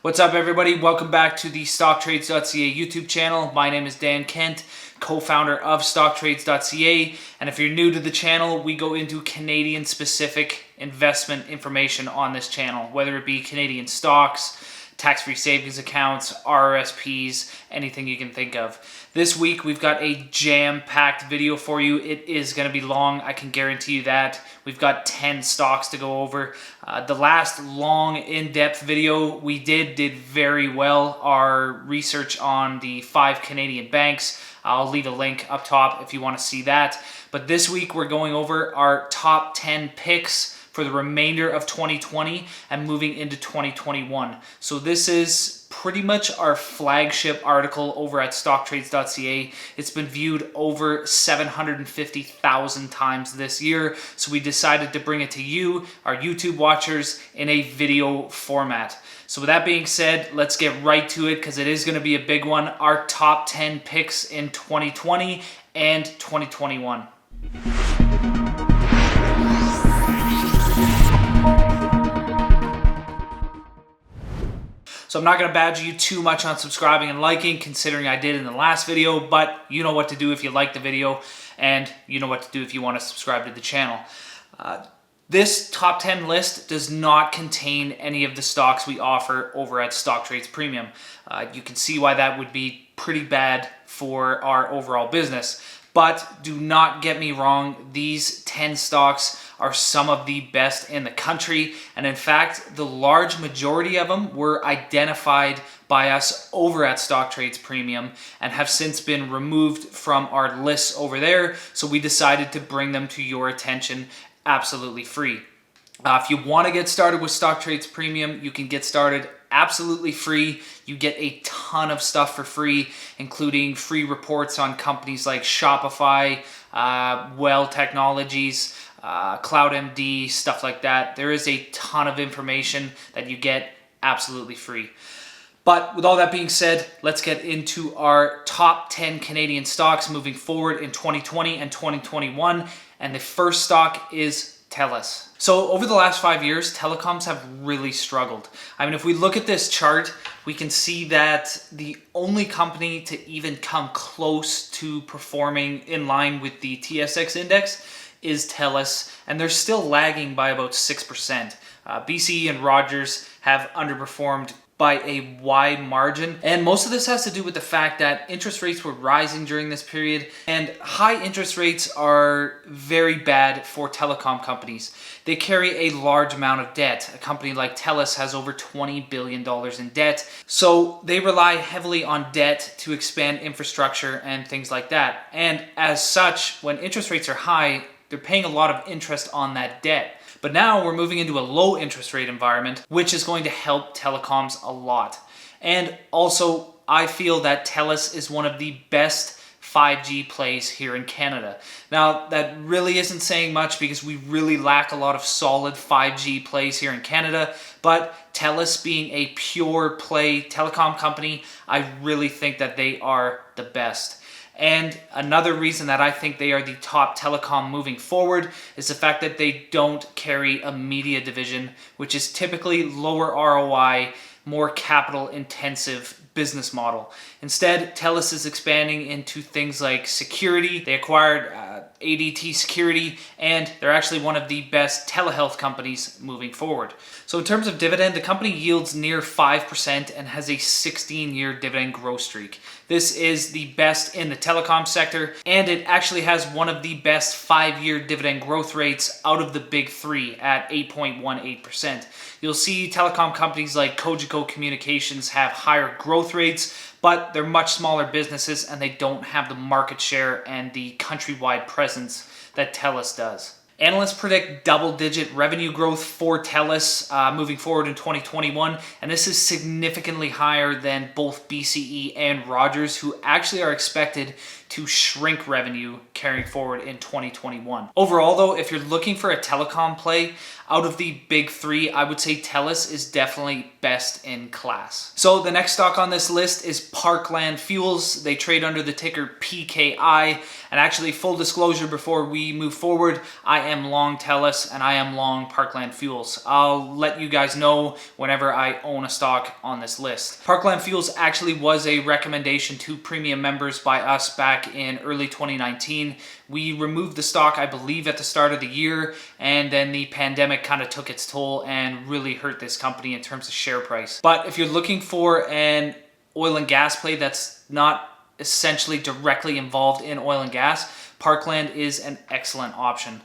What's up, everybody? Welcome back to the stocktrades.ca YouTube channel. My name is Dan Kent, co-founder of stocktrades.ca, and if you're new to the channel, we go into Canadian-specific investment information on this channel, whether it be Canadian stocks, tax-free savings accounts, RRSPs, anything you can think of. This week, we've got a jam-packed video for you. It is going to be long, I can guarantee you that. We've got 10 stocks to go over. The last long, in-depth video we did very well. Our research on the 5 Canadian banks. I'll leave a link up top if you want to see that. But this week, we're going over our top 10 picks for the remainder of 2020 and moving into 2021. So this is pretty much our flagship article over at stocktrades.ca. It's been viewed over 750,000 times this year, so we decided to bring it to you, our YouTube watchers, in a video format. So with that being said, let's get right to it because it is going to be a big one. Our top 10 picks in 2020 and 2021. So I'm not going to badger you too much on subscribing and liking, considering I did in the last video, but you know what to do if you like the video, and you know what to do if you want to subscribe to the channel. This top 10 list does not contain any of the stocks we offer over at Stocktrades Premium. You can see why that would be pretty bad for our overall business. But do not get me wrong, these 10 stocks are some of the best in the country. And in fact, the large majority of them were identified by us over at Stocktrades Premium and have since been removed from our lists over there. So we decided to bring them to your attention absolutely free. If you want to get started with Stocktrades Premium, you can get started absolutely free. You get a ton of stuff for free, including free reports on companies like Shopify, Well Technologies, CloudMD, stuff like that. There is a ton of information that you get absolutely free. But with all that being said, let's get into our top 10 Canadian stocks moving forward in 2020 and 2021. And the first stock is Telus. So over the last 5 years, telecoms have really struggled. I mean, if we look at this chart, we can see that the only company to even come close to performing in line with the TSX index is Telus, and they're still lagging by about 6%. BCE and Rogers have underperformed by a wide margin. And most of this has to do with the fact that interest rates were rising during this period, and high interest rates are very bad for telecom companies. They carry a large amount of debt. A company like Telus has over $20 billion in debt, so they rely heavily on debt to expand infrastructure and things like that. And as such, when interest rates are high, they're paying a lot of interest on that debt. But now we're moving into a low interest rate environment, which is going to help telecoms a lot. And also, I feel that Telus is one of the best 5G plays here in Canada. Now, that really isn't saying much because we really lack a lot of solid 5G plays here in Canada, but Telus being a pure play telecom company, I really think that they are the best. And another reason that I think they are the top telecom moving forward is the fact that they don't carry a media division, which is typically lower ROI, more capital intensive business model. Instead, Telus is expanding into things like security. They acquired ADT Security, and they're actually one of the best telehealth companies moving forward. So in terms of dividend, the company yields near 5% and has a 16-year dividend growth streak. This is the best in the telecom sector, and it actually has one of the best 5-year dividend growth rates out of the big three at 8.18%. You'll see telecom companies like Cogeco Communications have higher growth rates, but they're much smaller businesses and they don't have the market share and the countrywide presence that Telus does. Analysts predict double-digit revenue growth for Telus moving forward in 2021, and this is significantly higher than both BCE and Rogers, who actually are expected to shrink revenue carrying forward in 2021. Overall though, if you're looking for a telecom play, out of the big three, I would say Telus is definitely best in class. So the next stock on this list is Parkland Fuels. They trade under the ticker PKI. And actually, full disclosure before we move forward, I am long Telus and I am long Parkland Fuels. I'll let you guys know whenever I own a stock on this list. Parkland Fuels actually was a recommendation to premium members by us back in early 2019. We removed the stock, I believe, at the start of the year, and then the pandemic kind of took its toll and really hurt this company in terms of share price. But if you're looking for an oil and gas play that's not essentially directly involved in oil and gas, Parkland is an excellent option.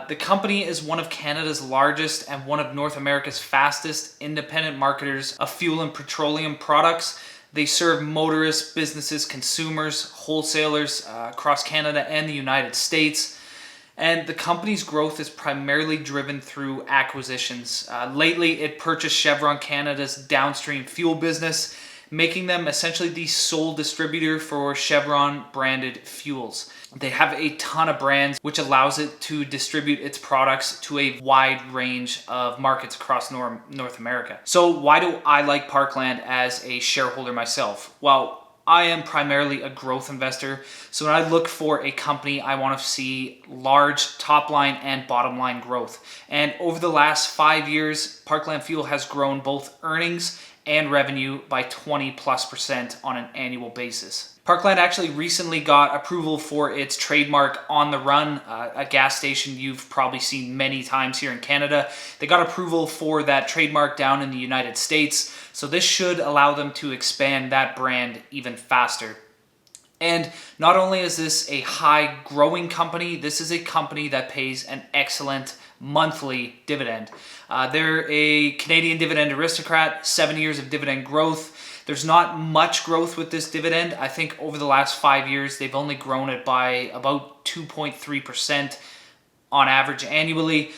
The company is one of Canada's largest and one of North America's fastest independent marketers of fuel and petroleum products. They serve motorists, businesses, consumers, wholesalers across Canada and the United States. And the company's growth is primarily driven through acquisitions. Lately, it purchased Chevron Canada's downstream fuel business, making them essentially the sole distributor for Chevron branded fuels. They have a ton of brands, which allows it to distribute its products to a wide range of markets across North America. So why do I like Parkland as a shareholder myself? Well, I am primarily a growth investor. So when I look for a company, I want to see large top line and bottom line growth. And over the last 5 years, Parkland Fuel has grown both earnings and revenue by 20+% on an annual basis. Parkland actually recently got approval for its trademark On the Run, a gas station you've probably seen many times here in Canada. They got approval for that trademark down in the United States, so this should allow them to expand that brand even faster. And not only is this a high growing company, this is a company that pays an excellent monthly dividend. They're a Canadian dividend aristocrat, 7 years of dividend growth. There's not much growth with this dividend. I think over the last 5 years, they've only grown it by about 2.3% on average annually,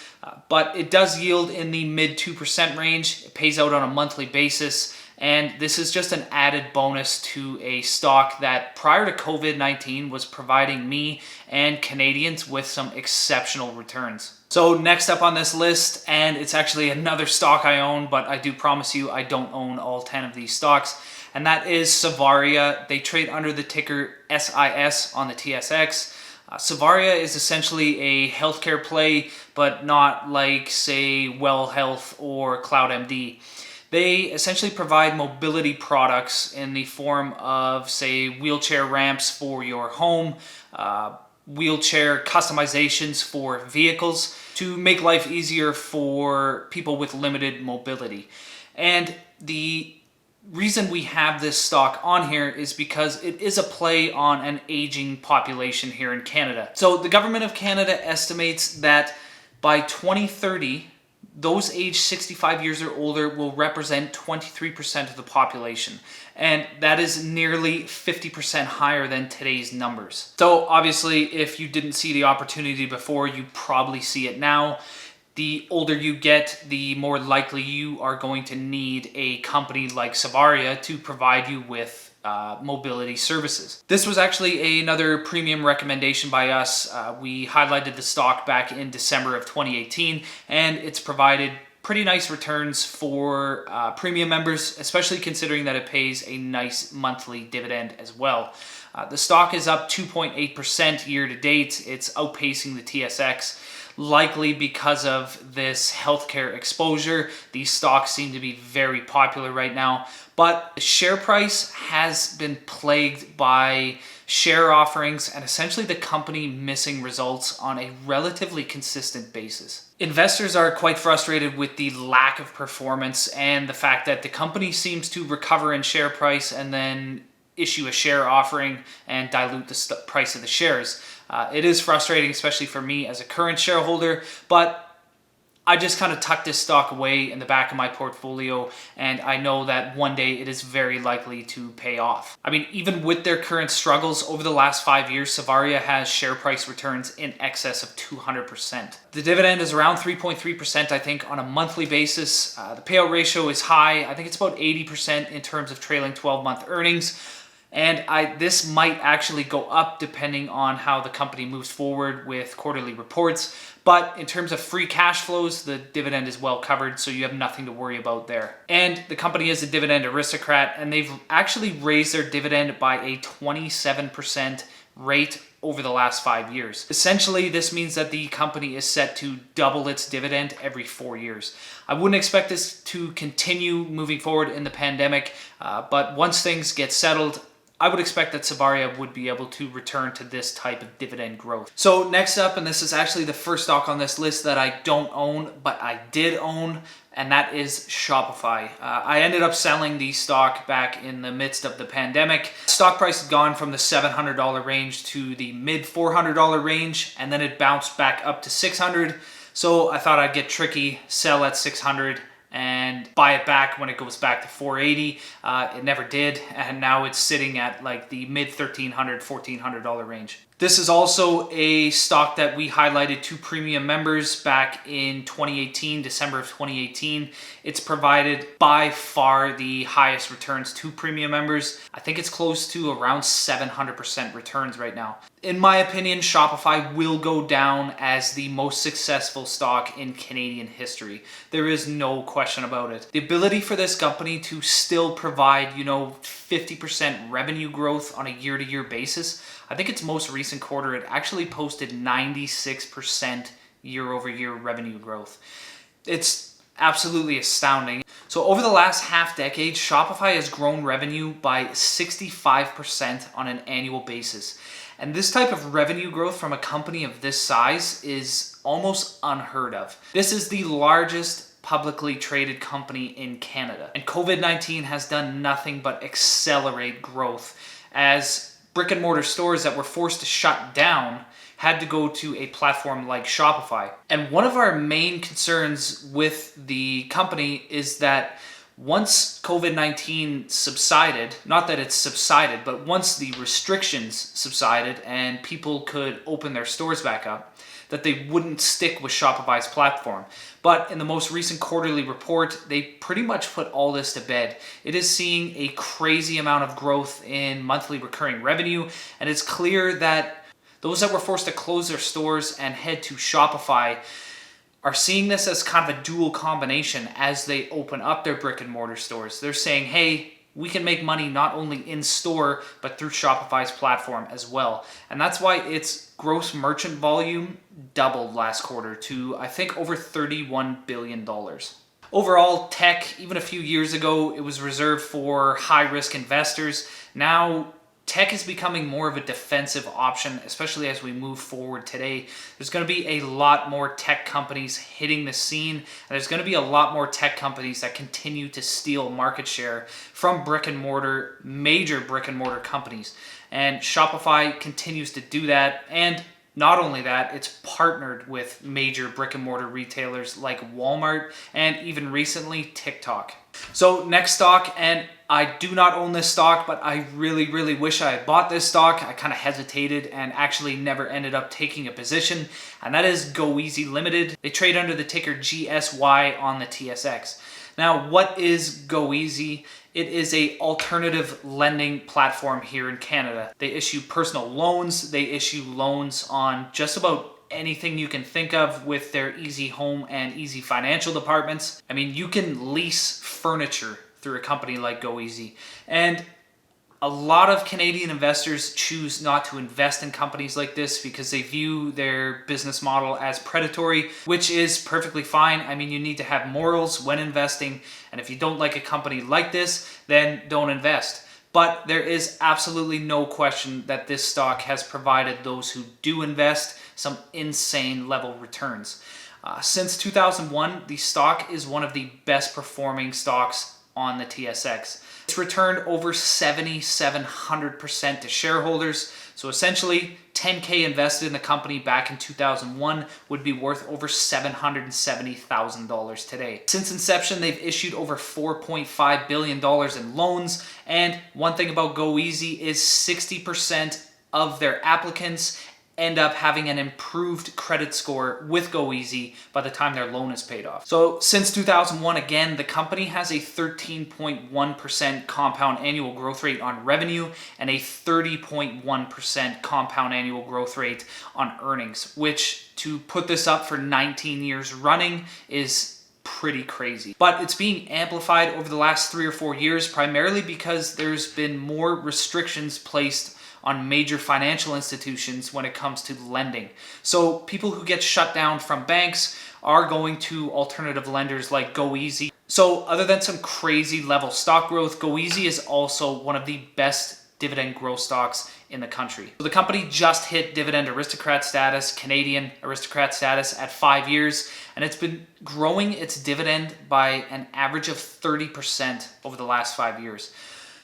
but it does yield in the mid 2% range. It pays out on a monthly basis. And this is just an added bonus to a stock that prior to COVID-19 was providing me and Canadians with some exceptional returns. So next up on this list, and it's actually another stock I own, but I do promise you I don't own all 10 of these stocks, and that is Savaria. They trade under the ticker SIS on the TSX. Savaria is essentially a healthcare play, but not like, say, Well Health or CloudMD. They essentially provide mobility products in the form of, say, wheelchair ramps for your home, wheelchair customizations for vehicles to make life easier for people with limited mobility. And the reason we have this stock on here is because it is a play on an aging population here in Canada. So the government of Canada estimates that by 2030, those aged 65 years or older will represent 23% of the population. And that is nearly 50% higher than today's numbers. So obviously, if you didn't see the opportunity before, you probably see it now. The older you get, the more likely you are going to need a company like Savaria to provide you with mobility services. This was actually another premium recommendation by us. We highlighted the stock back in December of 2018, and it's provided pretty nice returns for premium members, especially considering that it pays a nice monthly dividend as well. The stock is up 2.8% year to date. It's outpacing the TSX. Likely because of this healthcare exposure. These stocks seem to be very popular right now, but the share price has been plagued by share offerings and essentially the company missing results on a relatively consistent basis. Investors are quite frustrated with the lack of performance and the fact that the company seems to recover in share price and then issue a share offering and dilute the price of the shares. It is frustrating, especially for me as a current shareholder, but I just kind of tucked this stock away in the back of my portfolio, and I know that one day it is very likely to pay off. I mean, even with their current struggles over the last 5 years, Savaria has share price returns in excess of 200%. The dividend is around 3.3%, I think, on a monthly basis. The payout ratio is high. I think it's about 80% in terms of trailing 12-month earnings. And this might actually go up depending on how the company moves forward with quarterly reports. But in terms of free cash flows, the dividend is well covered, so you have nothing to worry about there. And the company is a dividend aristocrat, and they've actually raised their dividend by a 27% rate over the last 5 years. Essentially, this means that the company is set to double its dividend every 4 years. I wouldn't expect this to continue moving forward in the pandemic, but once things get settled, I would expect that Savaria would be able to return to this type of dividend growth. So next up, and this is actually the first stock on this list that I don't own, but I did own, and that is Shopify. I ended up selling the stock back in the midst of the pandemic. Stock price had gone from the $700 range to the mid $400 range, and then it bounced back up to $600. So I thought I'd get tricky, sell at $600, and buy it back when it goes back to $480. It never did, and now it's sitting at like the mid $1,300, $1,400 range. This is also a stock that we highlighted to premium members back in 2018, December of 2018. It's provided by far the highest returns to premium members. I think it's close to around 700% returns right now. In my opinion, Shopify will go down as the most successful stock in Canadian history. There is no question about it. The ability for this company to still provide, 50% revenue growth on a year-to-year basis. I think its most recent quarter, it actually posted 96% year-over-year revenue growth. It's absolutely astounding. So over the last half decade, Shopify has grown revenue by 65% on an annual basis. And this type of revenue growth from a company of this size is almost unheard of. This is the largest publicly traded company in Canada. And COVID-19 has done nothing but accelerate growth, as brick and mortar stores that were forced to shut down had to go to a platform like Shopify. And one of our main concerns with the company is that once COVID-19 subsided, not that it's subsided, but once the restrictions subsided and people could open their stores back up, that they wouldn't stick with Shopify's platform. But in the most recent quarterly report, they pretty much put all this to bed. It is seeing a crazy amount of growth in monthly recurring revenue, and it's clear that those that were forced to close their stores and head to Shopify are seeing this as kind of a dual combination as they open up their brick and mortar stores. They're saying, hey, we can make money not only in store, but through Shopify's platform as well. And that's why its gross merchant volume doubled last quarter to, I think, over $31 billion. Overall, tech, even a few years ago, it was reserved for high-risk investors. Now, tech is becoming more of a defensive option, especially as we move forward today. There's going to be a lot more tech companies hitting the scene, and there's going to be a lot more tech companies that continue to steal market share from major brick and mortar companies. And Shopify continues to do that. And not only that, it's partnered with major brick and mortar retailers like Walmart and even recently TikTok. So next stock, and I do not own this stock, but I really, really wish I had bought this stock. I kind of hesitated and actually never ended up taking a position, and that is Goeasy Ltd. They trade under the ticker GSY on the TSX. Now, what is Goeasy? It is a alternative lending platform here in Canada. They issue personal loans. They issue loans on just about anything you can think of with their Easy Home and Easy Financial departments. I mean, you can lease furniture through a company like Goeasy. And a lot of Canadian investors choose not to invest in companies like this because they view their business model as predatory, which is perfectly fine. I mean, you need to have morals when investing, and if you don't like a company like this, then don't invest. But there is absolutely no question that this stock has provided those who do invest some insane level returns. Since 2001, the stock is one of the best performing stocks on the TSX. It's returned over 7,700% to shareholders. So essentially, $10K invested in the company back in 2001 would be worth over $770,000 today. Since inception, they've issued over $4.5 billion in loans. And one thing about Goeasy is 60% of their applicants end up having an improved credit score with Goeasy by the time their loan is paid off. So since 2001, again, the company has a 13.1% compound annual growth rate on revenue and a 30.1% compound annual growth rate on earnings, which, to put this up for 19 years running, is pretty crazy. But it's being amplified over the last 3 or 4 years, primarily because there's been more restrictions placed on major financial institutions when it comes to lending. So people who get shut down from banks are going to alternative lenders like Goeasy. So other than some crazy level stock growth, Goeasy is also one of the best dividend growth stocks in the country. So the company just hit dividend aristocrat status, Canadian aristocrat status at 5 years, and it's been growing its dividend by an average of 30% over the last 5 years.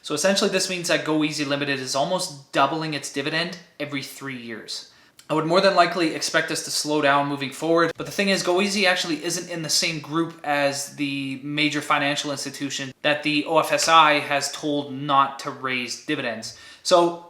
So essentially this means that Goeasy Ltd is almost doubling its dividend every 3 years. I would more than likely expect this to slow down moving forward, but the thing is, Goeasy actually isn't in the same group as the major financial institution that the OFSI has told not to raise dividends. So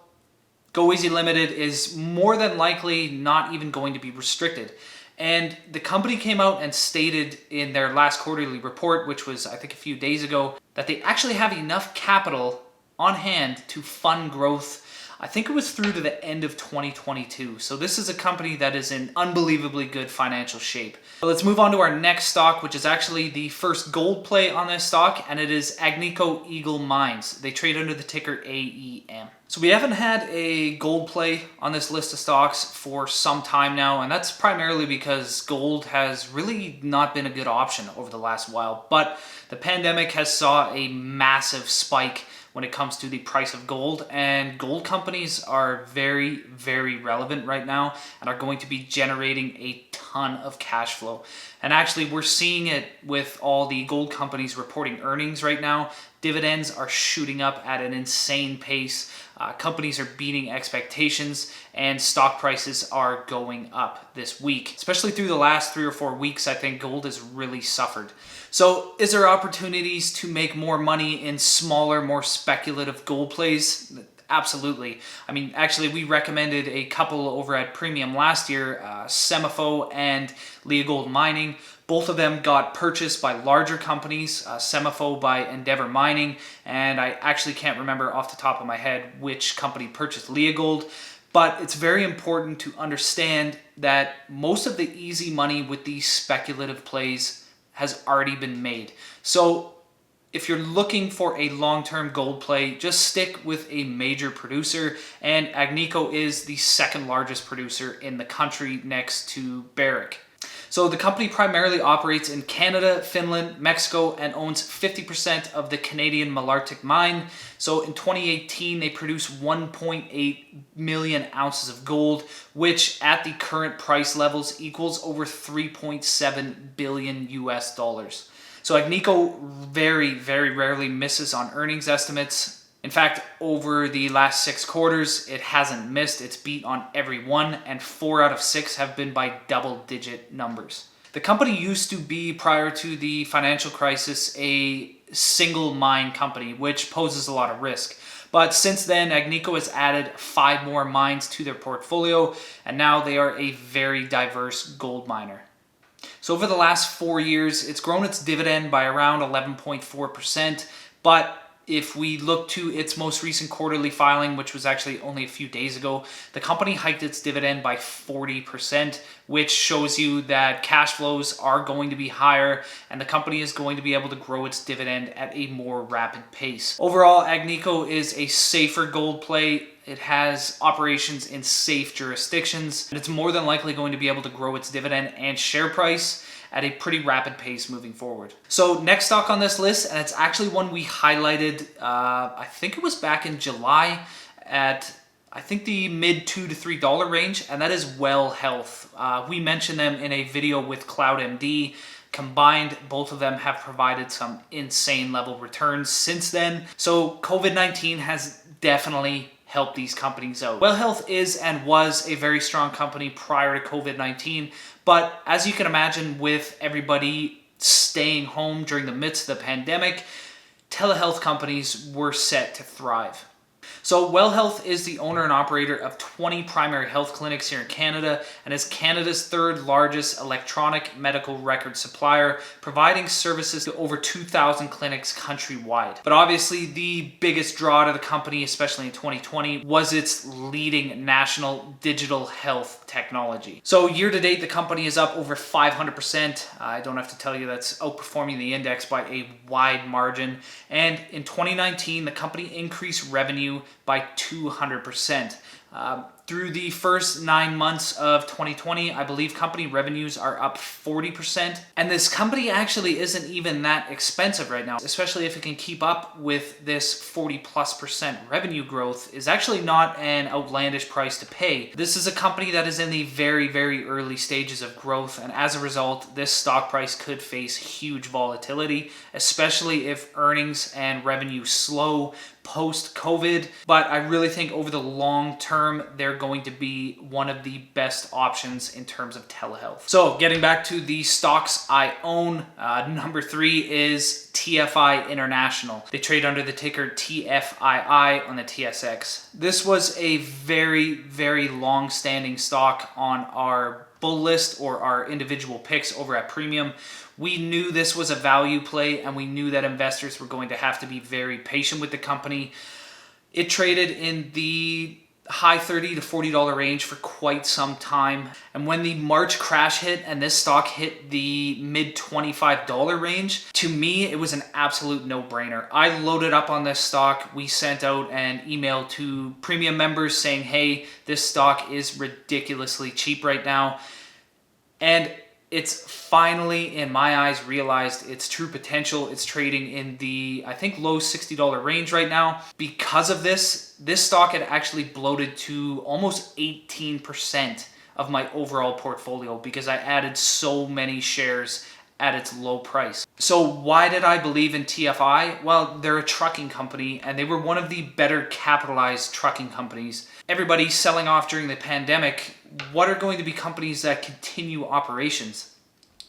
Goeasy Ltd is more than likely not even going to be restricted. And the company came out and stated in their last quarterly report, which was I think a few days ago, that they actually have enough capital on hand to fund growth. I think it was through to the end of 2022. So this is a company that is in unbelievably good financial shape. So let's move on to our next stock, which is actually the first gold play on this stock, and it is Agnico Eagle Mines. They trade under the ticker AEM. So we haven't had a gold play on this list of stocks for some time now, and that's primarily because gold has really not been a good option over the last while. But the pandemic has saw a massive spike when it comes to the price of gold, and gold companies are very, very relevant right now and are going to be generating a ton of cash flow. And actually we're seeing it with all the gold companies reporting earnings right now. Dividends are shooting up at an insane pace. Companies are beating expectations, and stock prices are going up this week. Especially through the last 3 or 4 weeks, I think gold has really suffered. So is there opportunities to make more money in smaller, more speculative gold plays? Absolutely. I mean, actually, we recommended a couple over at Premium last year, Semifo and Leagold Mining. Both of them got purchased by larger companies, Semifo by Endeavour Mining, and I actually can't remember off the top of my head which company purchased Leagold. But it's very important to understand that most of the easy money with these speculative plays has already been made. So if you're looking for a long-term gold play, just stick with a major producer, and Agnico is the second largest producer in the country next to Barrick. So the company primarily operates in Canada, Finland, Mexico, and owns 50% of the Canadian Malartic mine. So in 2018, they produced 1.8 million ounces of gold, which at the current price levels equals over 3.7 billion US dollars. So Agnico very, very rarely misses on earnings estimates. In fact, over the last 6 quarters, it hasn't missed. It's beat on every one, and 4 out of 6 have been by double-digit numbers. The company used to be, prior to the financial crisis, a single mine company, which poses a lot of risk. But since then, Agnico has added 5 more mines to their portfolio, and now they are a very diverse gold miner. So over the last 4 years, it's grown its dividend by around 11.4%, but if we look to its most recent quarterly filing, which was actually only a few days ago, the company hiked its dividend by 40%, which shows you that cash flows are going to be higher and the company is going to be able to grow its dividend at a more rapid pace. Overall, Agnico is a safer gold play. It has operations in safe jurisdictions, and it's more than likely going to be able to grow its dividend and share price at a pretty rapid pace moving forward. So next stock on this list, and it's actually one we highlighted, I think it was back in July at, I think the mid $2 to $3 range, and that is Well Health. We mentioned them in a video with CloudMD. Combined, both of them have provided some insane level returns since then. So COVID-19 has definitely help these companies out. Well Health is and was a very strong company prior to COVID-19, but as you can imagine, with everybody staying home during the midst of the pandemic, telehealth companies were set to thrive. So WELL Health is the owner and operator of 20 primary health clinics here in Canada and is Canada's third largest electronic medical record supplier, providing services to over 2,000 clinics countrywide. But obviously the biggest draw to the company, especially in 2020, was its leading national digital health technology. So year to date, the company is up over 500%. I don't have to tell you that's outperforming the index by a wide margin. And in 2019, the company increased revenue by 200%. Through the first 9 months of 2020, I believe company revenues are up 40%. And this company actually isn't even that expensive right now, especially if it can keep up with this 40+% revenue growth is actually not an outlandish price to pay. This is a company that is in the very, very early stages of growth. And as a result, this stock price could face huge volatility, especially if earnings and revenue slow post-COVID, but I really think over the long term, they're going to be one of the best options in terms of telehealth. So getting back to the stocks I own, number 3 is TFI International. They trade under the ticker TFII on the TSX. This was a very, very long-standing stock on our bull list or our individual picks over at Premium. We knew this was a value play and we knew that investors were going to have to be very patient with the company. It traded in the high $30 to $40 range for quite some time. And when the March crash hit and this stock hit the mid $25 range, to me, it was an absolute no-brainer. I loaded up on this stock. We sent out an email to Premium members saying, hey, this stock is ridiculously cheap right now. And it's finally, in my eyes, realized its true potential. It's trading in the, I think, low $60 range right now. Because of this stock had actually bloated to almost 18% of my overall portfolio because I added so many shares at its low price. So why did I believe in TFI? Well, they're a trucking company and they were one of the better capitalized trucking companies. Everybody selling off during the pandemic. What are going to be companies that continue operations?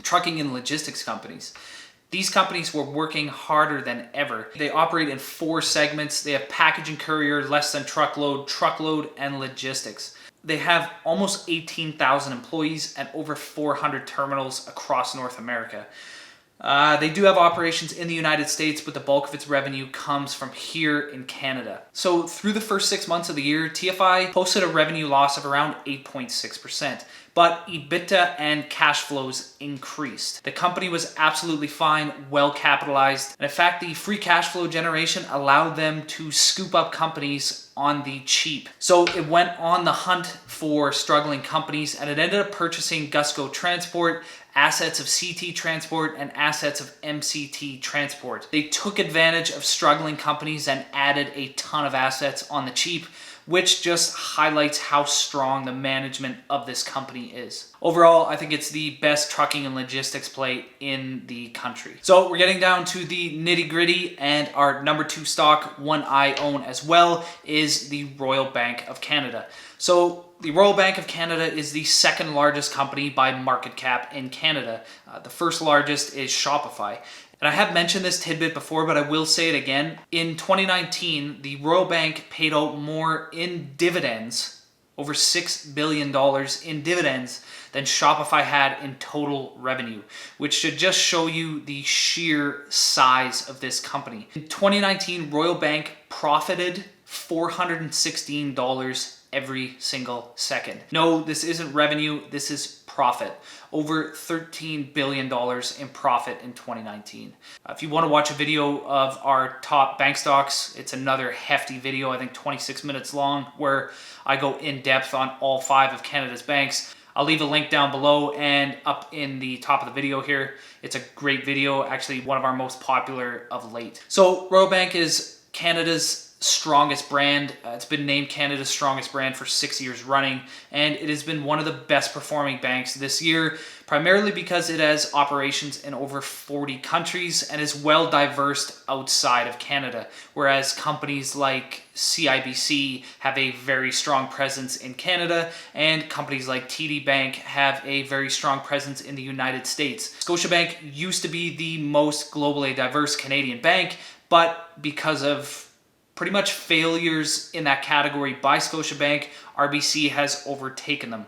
Trucking and logistics companies. These companies were working harder than ever. They operate in 4 segments. They have package and courier, less than truckload, and logistics. They have almost 18,000 employees and over 400 terminals across North America. They do have operations in the United States, but the bulk of its revenue comes from here in Canada. So through the first 6 months of the year, TFI posted a revenue loss of around 8.6%. But EBITDA and cash flows increased. The company was absolutely fine, well capitalized. And in fact, the free cash flow generation allowed them to scoop up companies on the cheap. So it went on the hunt for struggling companies and it ended up purchasing Gusco Transport, assets of CT Transport, and assets of MCT Transport. They took advantage of struggling companies and added a ton of assets on the cheap, which just highlights how strong the management of this company is. Overall, I think it's the best trucking and logistics play in the country. So we're getting down to the nitty gritty, and our number 2 stock, one I own as well, is the Royal Bank of Canada. So the Royal Bank of Canada is the second largest company by market cap in Canada. The first largest is Shopify. And I have mentioned this tidbit before, but I will say it again. In 2019, the Royal Bank paid out more in dividends, over $6 billion in dividends, than Shopify had in total revenue, which should just show you the sheer size of this company. In 2019, Royal Bank profited $416 every single second. No, this isn't revenue, this is profit. Over $13 billion in profit in 2019. If you want to watch a video of our top bank stocks, it's another hefty video, I think 26 minutes long, where I go in depth on all 5 of Canada's banks. I'll leave a link down below and up in the top of the video here. It's a great video, actually one of our most popular of late. So Royal Bank is Canada's strongest brand. It's been named Canada's strongest brand for 6 years running, and it has been one of the best performing banks this year, primarily because it has operations in over 40 countries and is well diverse outside of Canada, whereas companies like CIBC have a very strong presence in Canada, and companies like TD Bank have a very strong presence in the United States. Scotiabank used to be the most globally diverse Canadian bank, but because of pretty much failures in that category by Scotiabank, RBC has overtaken them.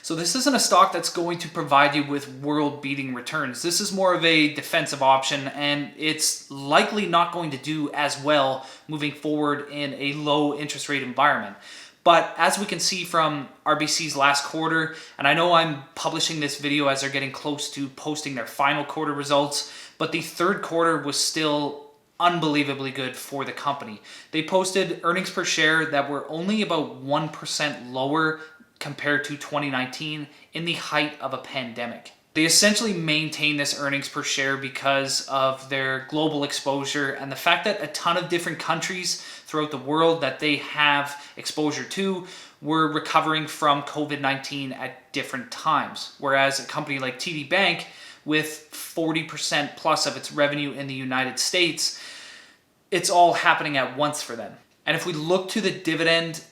So this isn't a stock that's going to provide you with world-beating returns. This is more of a defensive option, and it's likely not going to do as well moving forward in a low interest rate environment. But as we can see from RBC's last quarter, and I know I'm publishing this video as they're getting close to posting their final quarter results, but the third quarter was still unbelievably good for the company. They posted earnings per share that were only about 1% lower compared to 2019 in the height of a pandemic. They essentially maintain this earnings per share because of their global exposure and the fact that a ton of different countries throughout the world that they have exposure to were recovering from COVID-19 at different times. Whereas a company like TD Bank, with 40% plus of its revenue in the United States, it's all happening at once for them. And if we look to the dividend,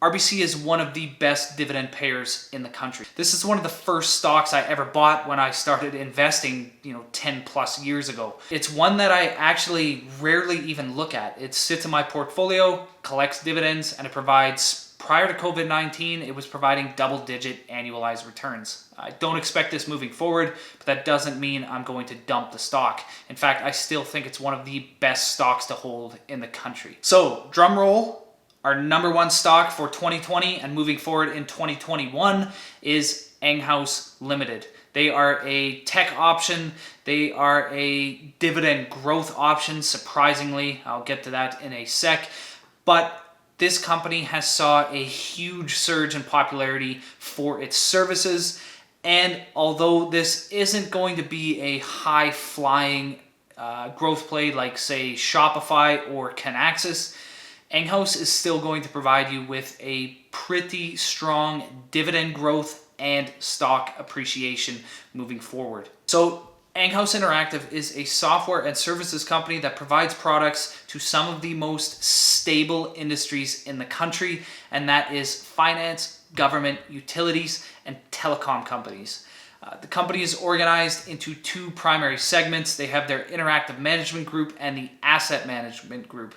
RBC is one of the best dividend payers in the country. This is one of the first stocks I ever bought when I started investing, 10 plus years ago. It's one that I actually rarely even look at. It sits in my portfolio, collects dividends, and it provides, prior to COVID-19, it was providing double-digit annualized returns. I don't expect this moving forward, but that doesn't mean I'm going to dump the stock. In fact, I still think it's one of the best stocks to hold in the country. So, drum roll. Our number one stock for 2020 and moving forward in 2021 is Enghouse Ltd. They are a tech option. They are a dividend growth option, surprisingly. I'll get to that in a sec. But this company has saw a huge surge in popularity for its services. And although this isn't going to be a high-flying growth play like, say, Shopify or Kinaxis, Enghouse is still going to provide you with a pretty strong dividend growth and stock appreciation moving forward. So Enghouse Interactive is a software and services company that provides products to some of the most stable industries in the country, and that is finance, government, utilities, and telecom companies. The company is organized into two primary segments. They have their interactive management group and the asset management group.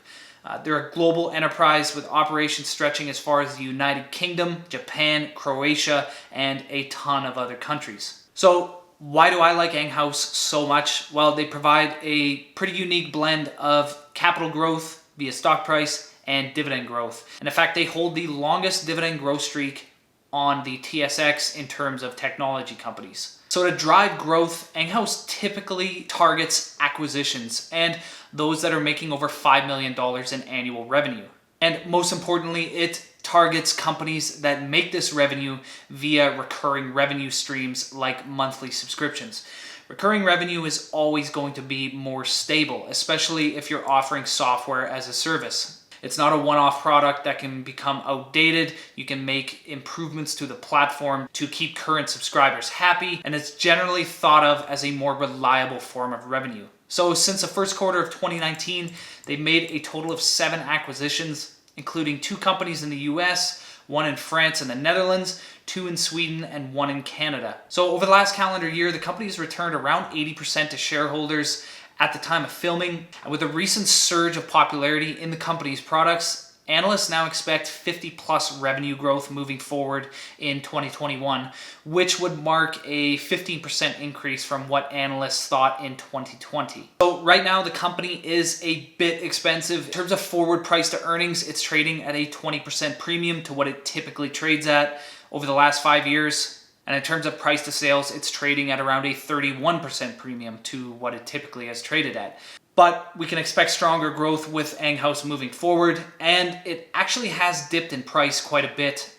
They're a global enterprise with operations stretching as far as the United Kingdom, Japan, Croatia, and a ton of other countries. So why do I like Enghouse so much? Well, they provide a pretty unique blend of capital growth via stock price and dividend growth. And in fact, they hold the longest dividend growth streak on the TSX in terms of technology companies. So to drive growth, Enghouse typically targets acquisitions and those that are making over $5 million in annual revenue. And most importantly, it targets companies that make this revenue via recurring revenue streams like monthly subscriptions. Recurring revenue is always going to be more stable, especially if you're offering software as a service. It's not a one-off product that can become outdated. You can make improvements to the platform to keep current subscribers happy, and it's generally thought of as a more reliable form of revenue. So since the first quarter of 2019, they've made a total of 7 acquisitions, including 2 companies in the US, 1 in France and the Netherlands, 2 in Sweden, and 1 in Canada. So over the last calendar year, the company has returned around 80% to shareholders at the time of filming. And with a recent surge of popularity in the company's products, analysts now expect 50 plus revenue growth moving forward in 2021, which would mark a 15% increase from what analysts thought in 2020. So right now the company is a bit expensive. In terms of forward price to earnings, it's trading at a 20% premium to what it typically trades at over the last 5 years. And in terms of price to sales, it's trading at around a 31% premium to what it typically has traded at. But we can expect stronger growth with Enghouse moving forward, and it actually has dipped in price quite a bit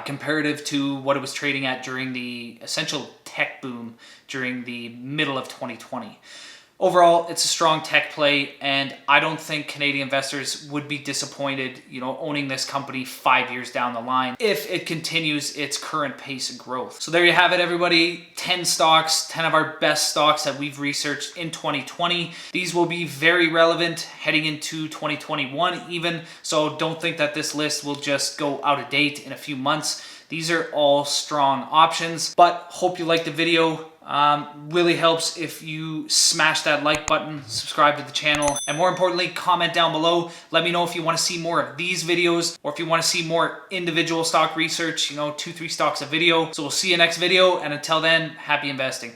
comparative to what it was trading at during the essential tech boom during the middle of 2020. Overall, it's a strong tech play, and I don't think Canadian investors would be disappointed, owning this company 5 years down the line if it continues its current pace of growth. So there you have it, everybody. 10 stocks, 10 of our best stocks that we've researched in 2020. These will be very relevant heading into 2021 even, so don't think that this list will just go out of date in a few months. These are all strong options, but hope you liked the video. Really helps if you smash that like button, subscribe to the channel, and more importantly, comment down below. Let me know if you want to see more of these videos or if you want to see more individual stock research, 2-3 stocks a video. So we'll see you next video, and until then, happy investing.